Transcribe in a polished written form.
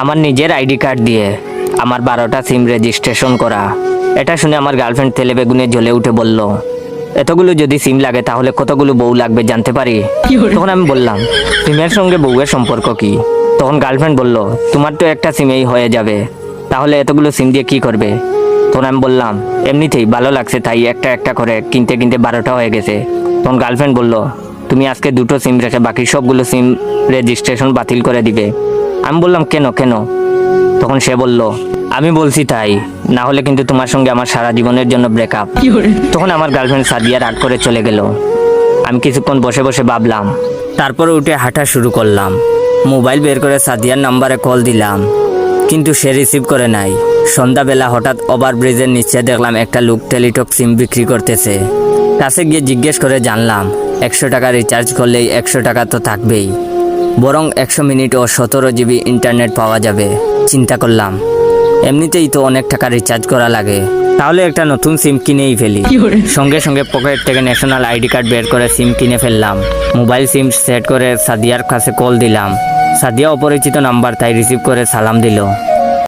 আমার নিজের ID card দিয়ে আমার 12টা সিম রেজিস্ট্রেশন করা। এটা শুনে আমার গার্লফ্রেন্ড তেলে বেগুনে জ্বলে উঠে বলল, এতগুলো যদি সিম লাগে তাহলে কতগুলো বউ লাগবে জানতে পারি? তখন আমি বললাম, সিমের সঙ্গে বউয়ের সম্পর্ক কি? তখন গার্লফ্রেন্ড বলল, তোমার তো একটা সিমেই হয়ে যাবে, তাহলে এতগুলো সিম দিয়ে কি করবে? তখন আমি বললাম, এমনিতেই ভালো লাগছে তাই একটা একটা করে কিনতে কিনতে 12টা হয়ে গেছে। তখন গার্লফ্রেন্ড বলল, তুমি আজকে 2টো সিম রেখে বাকি সবগুলো সিম রেজিস্ট্রেশন বাতিল করে দিবে। আমি বললাম, কেন কেন? তখন সে বলল, আমি বলছি তাই, না হলে কিন্তু তোমার সঙ্গে আমার সারা জীবনের জন্য ব্রেকআপ। তখন আমার গার্লফ্রেন্ড সাদিয়া রাগ করে চলে গেল। আমি কিছুক্ষণ বসে বসে ভাবলাম, তারপরে উঠে হাঁটা শুরু করলাম। মোবাইল বের করে সাদিয়ার নাম্বারে কল দিলাম, কিন্তু সে রিসিভ করে নাই। সন্ধ্যাবেলা হঠাৎ ওভারব্রিজের নিচে দেখলাম একটা লোক টেলিটক সিম বিক্রি করতেছে। কাছে গিয়ে জিজ্ঞেস করে জানলাম, 100 টাকা রিচার্জ করলেই 100 টাকা তো থাকবেই, বরং 100 মিনিট ও 17 জিবি ইন্টারনেট পাওয়া যাবে। চিন্তা করলাম, এমনিতেই তো অনেক টাকা রিচার্জ করা লাগে, তাহলে একটা নতুন সিম কিনেই ফেলি। সঙ্গে সঙ্গে পকেট থেকে ন্যাশনাল আইডি কার্ড বের করে সিম কিনে ফেললাম। মোবাইল সিম সেট করে সাদিয়ার কাছে কল দিলাম। সাদিয়া অপরিচিত নাম্বার, তাই রিসিভ করে সালাম দিল।